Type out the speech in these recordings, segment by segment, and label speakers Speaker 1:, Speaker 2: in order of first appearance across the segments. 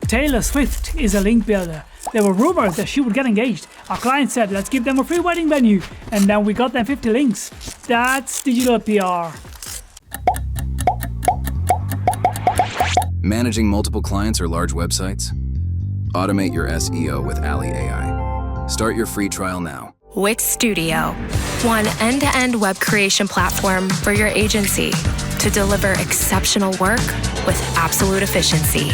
Speaker 1: Taylor Swift is a link builder. There were rumors that she would get engaged. Our client said, let's give them a free wedding venue. And then we got them 50 links. That's digital PR.
Speaker 2: Managing multiple clients or large websites? Automate your SEO with Ali AI. Start your free trial now.
Speaker 3: Wix Studio, one end-to-end web creation platform for your agency to deliver exceptional work with absolute efficiency.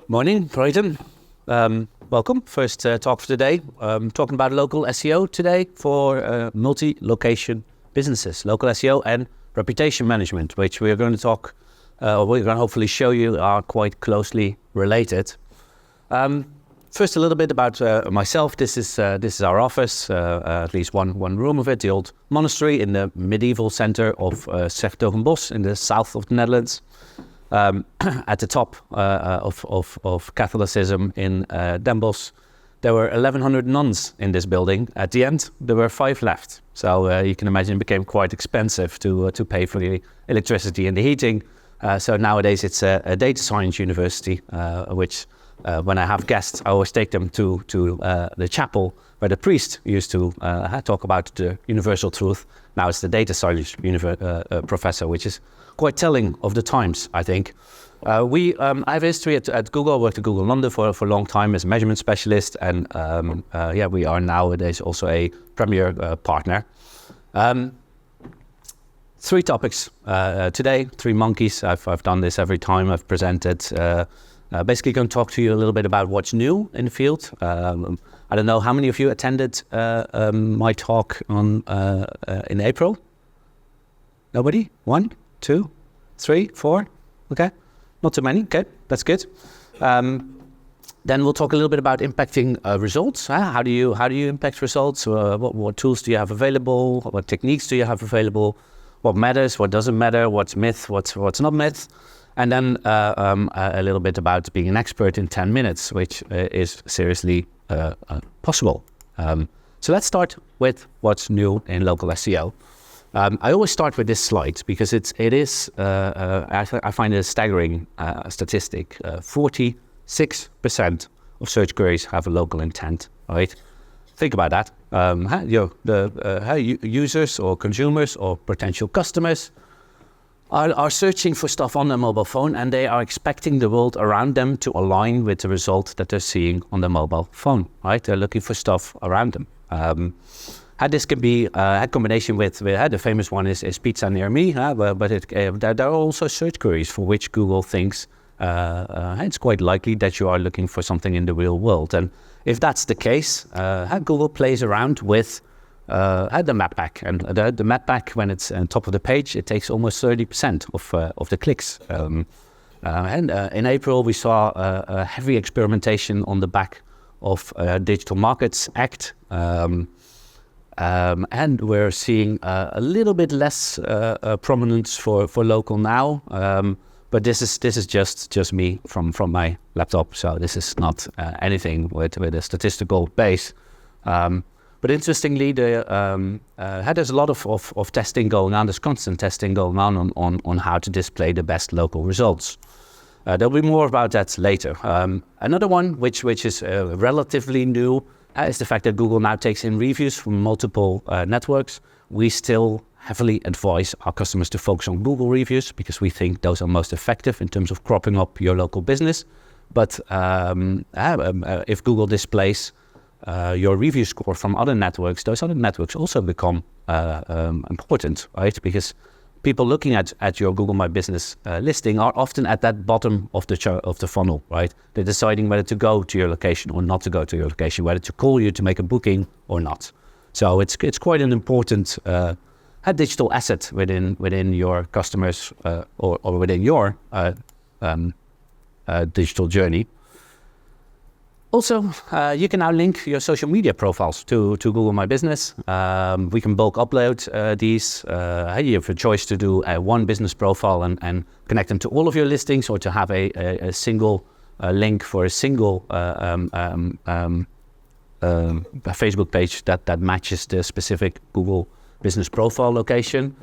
Speaker 4: Morning, Brighton. Welcome. First talk for today. Talking about local SEO today for multi-location businesses. Local SEO and reputation management, which we're going to talk, we're going to hopefully show you are quite closely related. First, a little bit about myself. This is our office, at least one room of it, the old monastery in the medieval center of 's-Hertogenbosch in the south of the Netherlands. At the top of Catholicism in Den Bosch, there were 1,100 nuns in this building. At the end, there were 5 left. So you can imagine it became quite expensive to pay for the electricity and the heating. So nowadays it's a data science university, which when I have guests, I always take them to the chapel where the priest used to talk about the universal truth. Now it's the data science professor, which is quite telling of the times, I think. I have a history at Google. I worked at Google London for a long time as a measurement specialist, and we are nowadays also a premier partner. 3 topics today, 3 monkeys. I've done this every time I've presented. Basically going to talk to you a little bit about what's new in the field. I don't know how many of you attended my talk in April? Nobody? 1, 2, 3, 4? Okay, not too many. Okay, that's good. Then we'll talk a little bit about impacting results. How do you impact results? What tools do you have available? What techniques do you have available? What matters? What doesn't matter? What's myth? What's not myth? And then a little bit about being an expert in 10 minutes, which is seriously possible. So let's start with what's new in local SEO. I always start with this slide because I find it a staggering statistic. 46% of search queries have a local intent, right? Think about that. Users or consumers or potential customers are searching for stuff on their mobile phone, and they are expecting the world around them to align with the result that they're seeing on their mobile phone, right? They're looking for stuff around them. This can be a combination with the famous one is pizza near me, but there are also search queries for which Google thinks it's quite likely that you are looking for something in the real world. And if that's the case, Google plays around with the map pack, and the map pack, when it's on top of the page, it takes almost 30% of the clicks. In April, we saw a heavy experimentation on the back of Digital Markets Act. And we're seeing a little bit less prominence for local now, but this is just me from my laptop, so this is not anything with a statistical base. But interestingly, there's a lot of testing going on. There's constant testing going on how to display the best local results. There'll be more about that later. Another one which is relatively new is the fact that Google now takes in reviews from multiple networks. We still heavily advise our customers to focus on Google reviews because we think those are most effective in terms of cropping up your local business. But if Google displays your review score from other networks, those other networks also become important, right? Because people looking at your Google My Business listing are often at that bottom of the funnel, right? They're deciding whether to go to your location or not to go to your location, whether to call you to make a booking or not. So it's quite an important digital asset within your customers or within your digital journey. Also, you can now link your social media profiles to Google My Business. We can bulk upload these. You have a choice to do one business profile and connect them to all of your listings, or to have a single link for a single a Facebook page that matches the specific Google business profile location.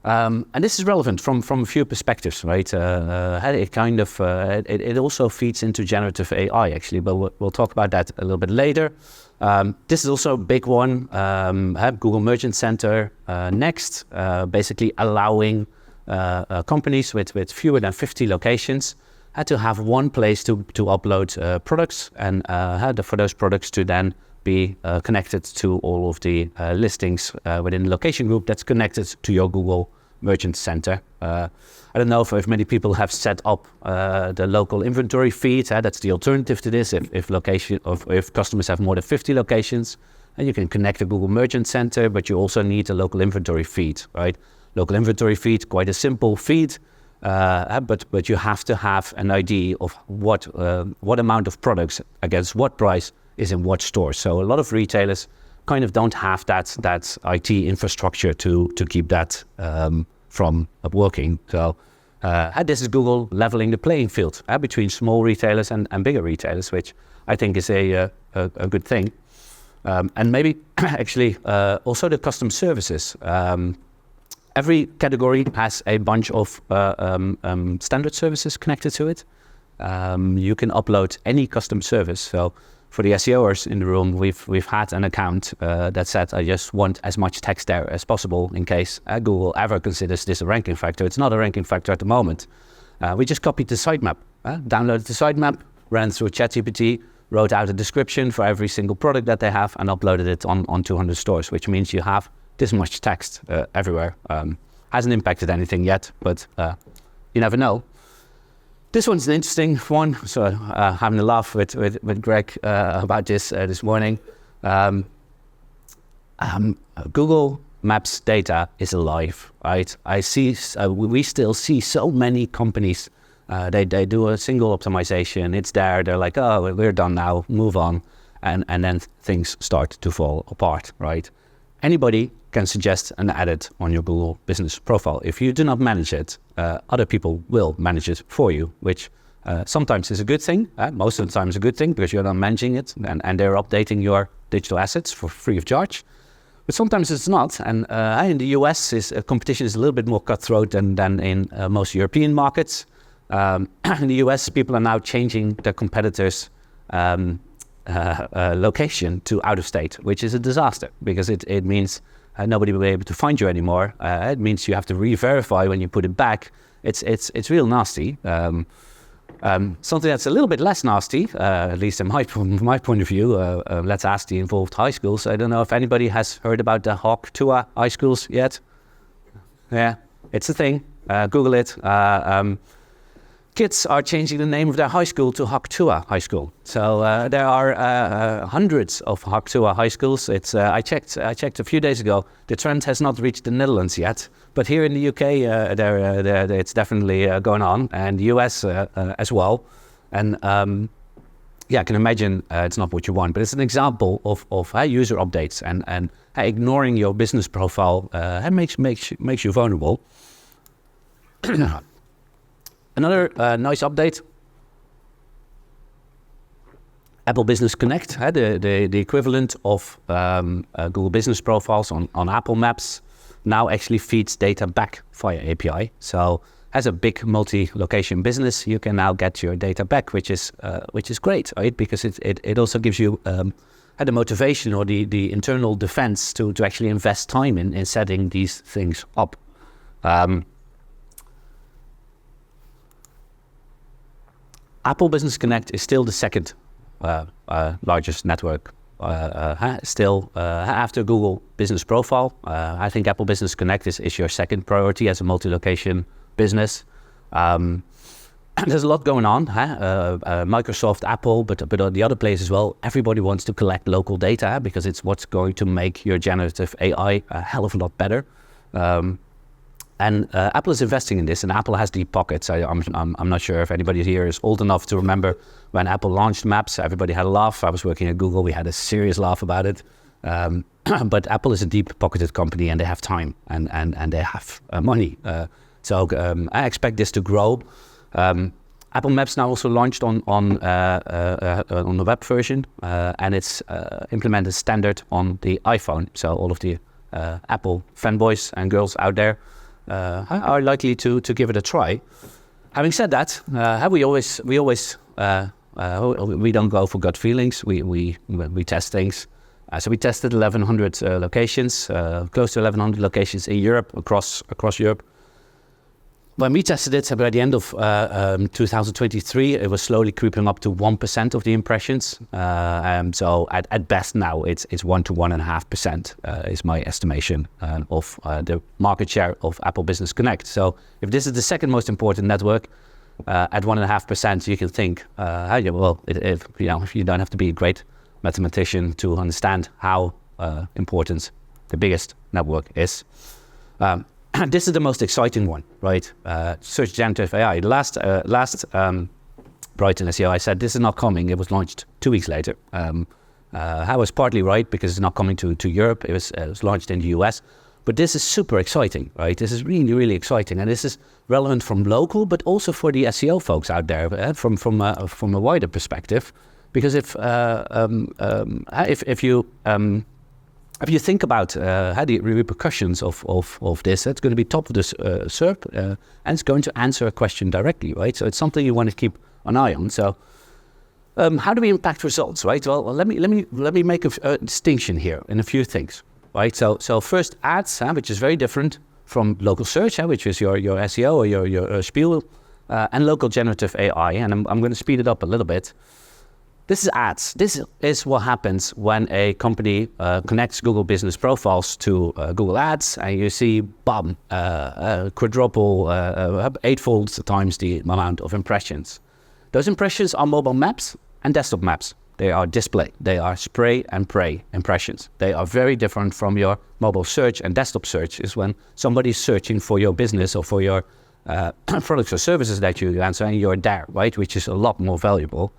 Speaker 4: And this is relevant from a few perspectives, right? It also feeds into generative AI, actually, but we'll talk about that a little bit later. This is also a big one. Google Merchant Center next, basically allowing companies with fewer than 50 locations to have one place to upload products, and for those products to then be connected to all of the listings within the location group that's connected to your Google Merchant Center. I don't know if many people have set up the local inventory feed. That's the alternative to this. If customers have more than 50 locations, and you can connect the Google Merchant Center, but you also need a local inventory feed, right? Local inventory feed, quite a simple feed, but you have to have an idea of what amount of products against what price is in what store. So a lot of retailers kind of don't have that IT infrastructure to keep that from working. So this is Google leveling the playing field between small retailers and bigger retailers, which I think is a good thing. And maybe actually also the custom services. Every category has a bunch of standard services connected to it. You can upload any custom service. So for the SEOers in the room, we've had an account that said, I just want as much text there as possible in case Google ever considers this a ranking factor. It's not a ranking factor at the moment. We just copied the sitemap, downloaded the sitemap, ran through ChatGPT, wrote out a description for every single product that they have, and uploaded it on 200 stores, which means you have this much text everywhere. Hasn't impacted anything yet, but you never know. This one's an interesting one. So having a laugh with Greg about this morning. Google Maps data is alive, right? We still see so many companies. They do a single optimization. It's there. They're like, oh, we're done now. Move on, and then things start to fall apart, right? Anybody can suggest an edit on your Google business profile. If you do not manage it, other people will manage it for you, which sometimes is a good thing. Most of the time is a good thing because you're not managing it, and they're updating your digital assets for free of charge. But sometimes it's not. And in the US, competition is a little bit more cutthroat than in most European markets. In the US, people are now changing their competitors' location to out of state, which is a disaster because it means nobody will be able to find you anymore. It means you have to re-verify when you put it back. It's real nasty. Something that's a little bit less nasty, at least in my point of view. Let's ask the involved high schools. I don't know if anybody has heard about the Hawk Tua high schools yet. Yeah, it's a thing. Google it. Kids are changing the name of their high school to Hawk Tua High School. So there are hundreds of Hawk Tua high schools. I checked a few days ago. The trend has not reached the Netherlands yet, but here in the UK, it's definitely going on, and the US as well. And I can imagine it's not what you want, but it's an example of user updates and ignoring your business profile makes you vulnerable. Another nice update, Apple Business Connect, the equivalent of Google Business Profiles on Apple Maps, now actually feeds data back via API. So as a big multi-location business, you can now get your data back, which is great, right? Because it also gives you the motivation or the internal defense to actually invest time in setting these things up. Apple Business Connect is still the second largest network, after Google Business Profile. I think Apple Business Connect is your second priority as a multi-location business. There's a lot going on. Microsoft, Apple, but the other players as well. Everybody wants to collect local data because it's what's going to make your generative AI a hell of a lot better. And Apple is investing in this, and Apple has deep pockets. I'm not sure if anybody here is old enough to remember when Apple launched Maps. Everybody had a laugh. I was working at Google. We had a serious laugh about it. But Apple is a deep-pocketed company, and they have time, and they have money. So I expect this to grow. Apple Maps now also launched on the web version, and it's implemented standard on the iPhone. So all of the Apple fanboys and girls out there are likely to give it a try. Having said that, we don't go for gut feelings. We test things. So we tested 1,100 locations, close to 1,100 locations in Europe, across Europe. When we tested it, by the end of 2023, it was slowly creeping up to 1% of the impressions. So at best now, it's 1 to 1.5% is my estimation of the market share of Apple Business Connect. So if this is the second most important network, at 1.5%, you can think, if you don't have to be a great mathematician to understand how important the biggest network is. This is the most exciting one, right? Search generative AI. Last Brighton SEO, I said this is not coming. It was launched 2 weeks later. I was partly right because it's not coming to Europe. It was launched in the US. But this is super exciting, right? This is really, really exciting, and this is relevant from local, but also for the SEO folks out there from a wider perspective. Because if you think about how the repercussions of this, it's going to be top of the SERP, and it's going to answer a question directly, right? So it's something you want to keep an eye on. So how do we impact results, right? Well, let me make a distinction here in a few things, right? So first, ads, which is very different from local search, which is your SEO or your spiel, and local generative AI. And I'm going to speed it up a little bit. This is ads. This is what happens when a company connects Google Business Profiles to Google Ads, and you see, quadruple, eightfold times the amount of impressions. Those impressions are mobile maps and desktop maps. They are display. They are spray and pray impressions. They are very different from your mobile search and desktop search. Is when somebody's searching for your business or for your products or services that you answer, and you're there, right? Which is a lot more valuable.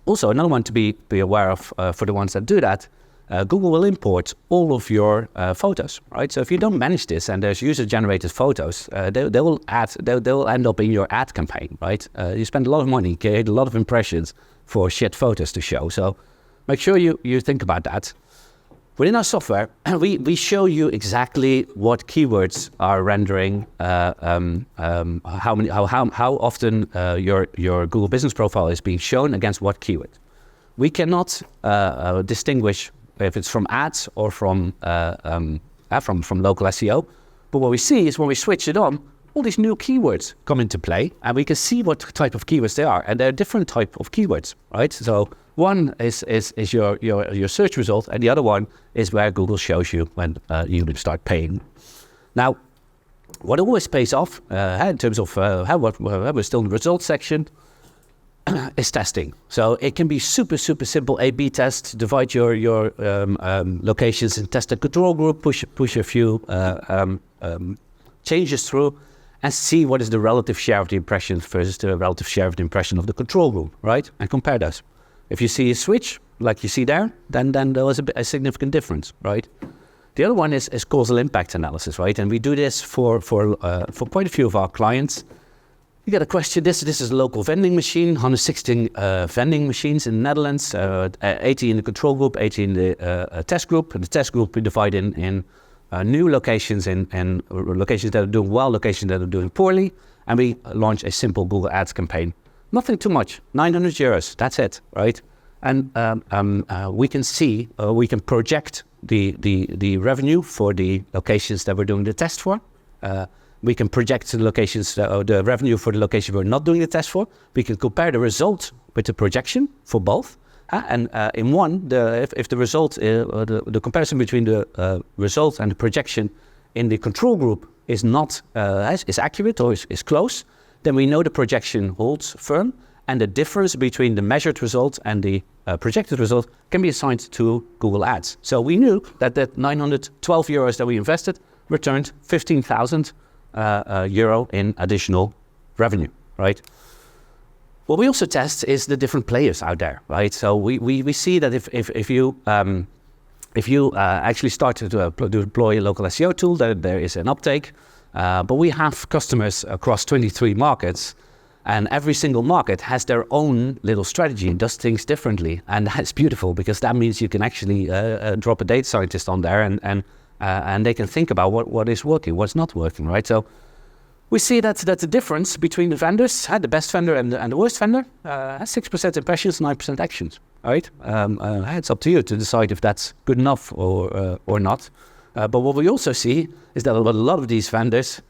Speaker 4: Also, another one to be aware of for the ones that do that, Google will import all of your photos, right? So if you don't manage this and there's user-generated photos, they will end up in your ad campaign, right? You spend a lot of money, create a lot of impressions for shit photos to show. So make sure you think about that. Within our software, we show you exactly what keywords are rendering, how often your Google Business Profile is being shown against what keyword. We cannot distinguish if it's from ads or from local SEO. But what we see is when we switch it on, all these new keywords come into play, and we can see what type of keywords they are, and they're different type of keywords, right? So one is your search result, and the other one is where Google shows you when you start paying. Now, what always pays off in terms of how we're still in the results section is testing. So it can be super simple A/B test. Divide your locations and test a control group. Push a few changes through, and see what is the relative share of the impressions versus the relative share of the impression of the control group, right? And compare those. If you see a switch, like you see there, then there was a significant difference, right? The other one is causal impact analysis, right? And we do this for quite a few of our clients. You get a question, this is a local vending machine, 116 vending machines in the Netherlands, 80 in the control group, 80 in the test group. And the test group we divide in new locations and locations that are doing well, locations that are doing poorly. And we launch a simple Google Ads campaign. Nothing too much, 900 euros, that's it, right? And we can see, we can project the revenue for the locations that we're doing the test for. We can project the locations, the revenue for the location we're not doing the test for. We can compare the result with the projection for both. And in one, if the result, the comparison between the result and the projection in the control group is not is accurate or is close, then we know the projection holds firm, and the difference between the measured result and the projected result can be assigned to Google Ads. So we knew that 912 euros that we invested returned 15,000 euro in additional revenue, right? What we also test is the different players out there, right? So we see that if you actually start to deploy a local SEO tool, there is an uptake. But we have customers across 23 markets, And every single market has their own little strategy and does things differently. And that's beautiful because that means you can actually drop a data scientist on there and they can think about what is working, what's not working, right? So we see that the difference between the vendors, the best vendor and the worst vendor, has 6% impressions, 9% actions, right? It's up to you to decide if that's good enough or not. But what we also see is that a lot of these vendors,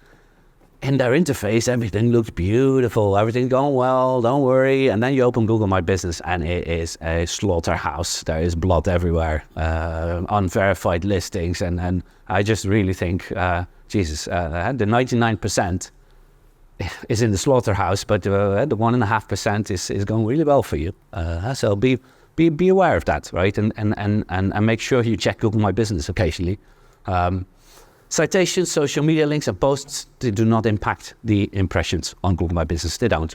Speaker 4: in their interface, everything looks beautiful, everything's going well, don't worry. And then you open Google My Business and it is a slaughterhouse. There is blood everywhere, unverified listings. And I just really think, the 99% is in the slaughterhouse, but the 1.5% is going really well for you. So be aware of that, right? And make sure you check Google My Business occasionally. Citations, social media links, and posts, they do not impact the impressions on Google My Business. They don't.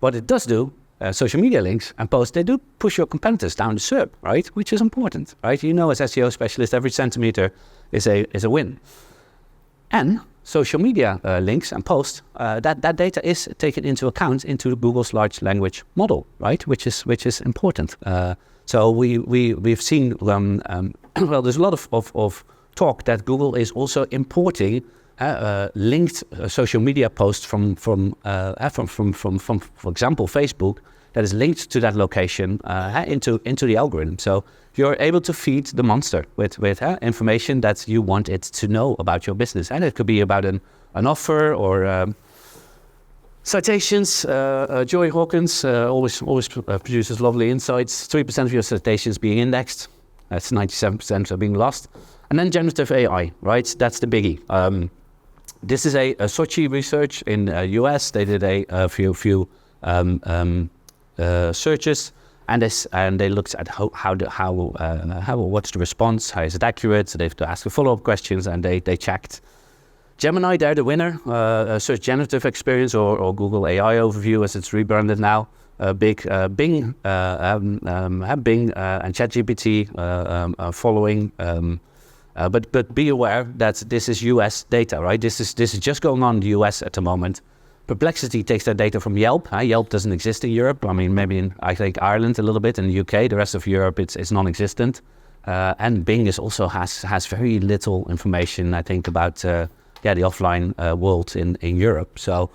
Speaker 4: What it does do, social media links and posts, they do push your competitors down the SERP, right? Which is important, right? You know, as SEO specialist, every centimeter is a win. And social media links and posts, that data is taken into account into Google's large language model, right? Which is important. So we've seen well, there's a lot of talk that Google is also importing linked social media posts from for example, Facebook, that is linked to that location into the algorithm. So you're able to feed the monster with information that you want it to know about your business, and it could be about an offer or citations. Joy Hawkins always produces lovely insights. 3% of your citations being indexed. That's 97% are being lost. And then generative AI, right? That's the biggie. This is a Sochi research in US. They did a few searches, and they looked at how what's the response, how is it accurate? So they have to ask the follow-up questions, and they checked. Gemini, they're the winner. Search generative experience or Google AI overview, as it's rebranded now. Bing and ChatGPT following. But be aware that this is US data, right? This is just going on in the US at the moment. Perplexity takes their data from Yelp. Yelp doesn't exist in Europe. I mean, maybe in, I think, Ireland a little bit, in the UK. The rest of Europe, it's non-existent. And Bing is has very little information, I think, about the offline world in Europe. So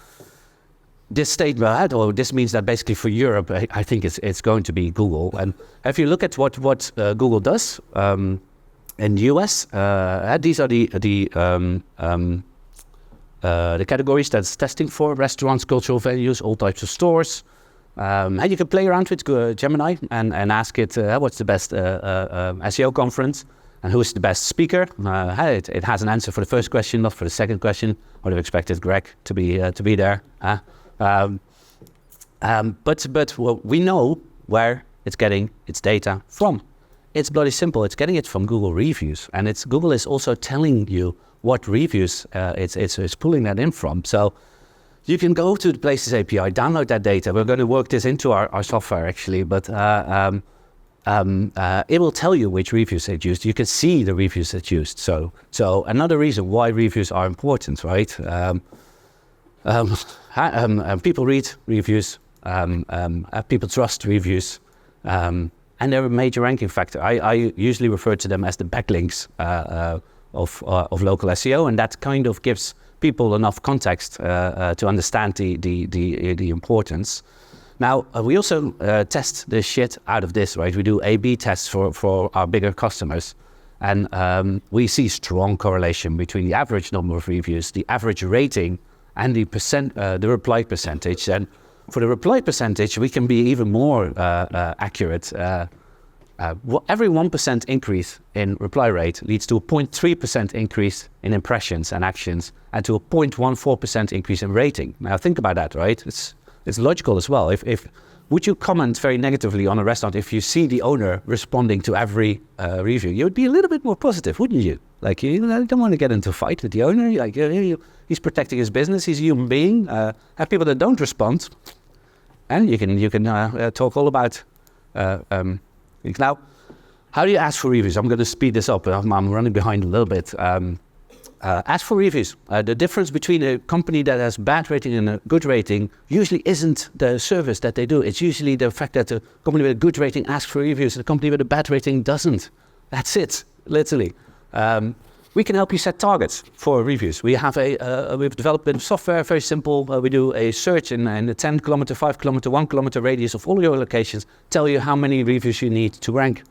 Speaker 4: this statement, or this means that basically for Europe, I think it's going to be Google. And if you look at what Google does in the US, these are the categories that's testing for: restaurants, cultural venues, all types of stores. And you can play around with Gemini and ask it what's the best SEO conference and who's the best speaker. It has an answer for the first question, not for the second question. I would have expected Greg to be there. But well, we know where it's getting its data from. It's bloody simple. It's getting it from Google reviews, and Google is also telling you what reviews it's pulling that in from. So you can go to the Places API, download that data. We're going to work this into our software actually, but it will tell you which reviews it used. You can see the reviews it used. So another reason why reviews are important, right? People read reviews, people trust reviews, and they're a major ranking factor. I usually refer to them as the backlinks of local SEO, and that kind of gives people enough context to understand the importance. Now, we also test the shit out of this, right? We do A/B tests for our bigger customers, and we see strong correlation between the average number of reviews, the average rating, and the reply percentage. And for the reply percentage, we can be even more accurate. Every 1% increase in reply rate leads to a 0.3% increase in impressions and actions, and to a 0.14% increase in rating. Now think about that, right? It's logical as well. If would you comment very negatively on a restaurant if you see the owner responding to every review? You would be a little bit more positive, wouldn't you? Like, you don't want to get into a fight with the owner. Like, he's protecting his business. He's a human being. Have people that don't respond, and you can talk all about. Now, how do you ask for reviews? I'm going to speed this up. I'm running behind a little bit. ask for reviews. The difference between a company that has bad rating and a good rating usually isn't the service that they do. It's usually the fact that the company with a good rating asks for reviews and the company with a bad rating doesn't. That's it, literally. We can help you set targets for reviews. We have we've developed a bit of software, very simple. We do a search in a 10 kilometer, 5 kilometer, 1 kilometer radius of all your locations, tell you how many reviews you need to rank.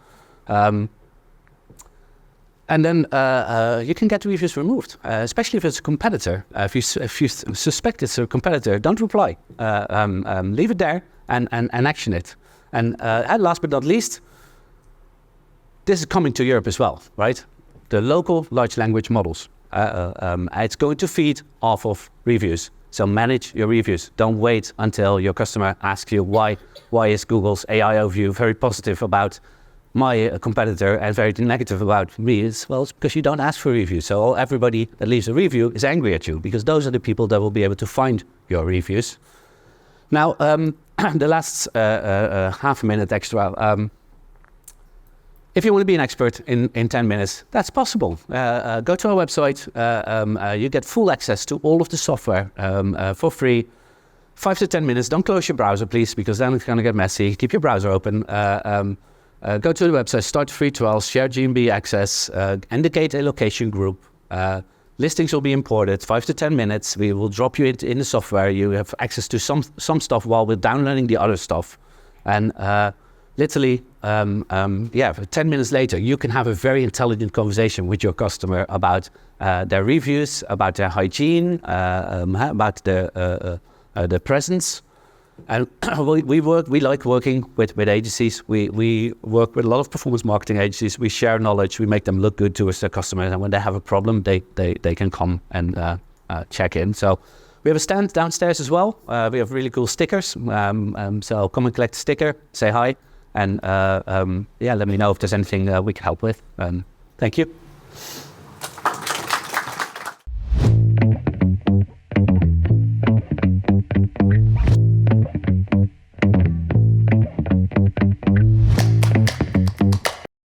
Speaker 4: And then you can get reviews removed, especially if it's a competitor. If you suspect it's a competitor, don't reply. Leave it there and action it. And last but not least, this is coming to Europe as well, right? The local large language models. It's going to feed off of reviews. So manage your reviews. Don't wait until your customer asks you why is Google's AI overview very positive about my competitor and very negative about me. It's because you don't ask for reviews. So everybody that leaves a review is angry at you because those are the people that will be able to find your reviews. Now, the last half a minute extra. If you want to be an expert in 10 minutes, that's possible. Go to our website. You get full access to all of the software for free. 5 to 10 minutes. Don't close your browser, please, because then it's going to get messy. Keep your browser open. Go to the website, start free trials, share GMB access, indicate a location group. Listings will be imported, 5 to 10 minutes. We will drop you in the software. You have access to some stuff while we're downloading the other stuff. And literally, 10 minutes later, you can have a very intelligent conversation with your customer about their reviews, about their hygiene, about the presence. And we like working with agencies. We work with a lot of performance marketing agencies. We share knowledge. We make them look good towards their customers. And when they have a problem, they can come and check in. So we have a stand downstairs as well. We have really cool stickers. So come and collect a sticker, say hi. And let me know if there's anything we can help with. Thank you.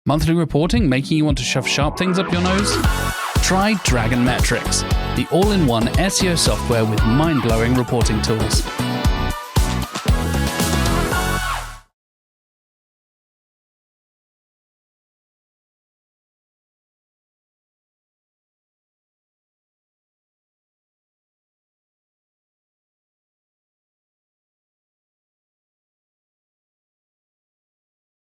Speaker 5: Monthly reporting making you want to shove sharp things up your nose? Try Dragon Metrics, the all-in-one SEO software with mind-blowing reporting tools.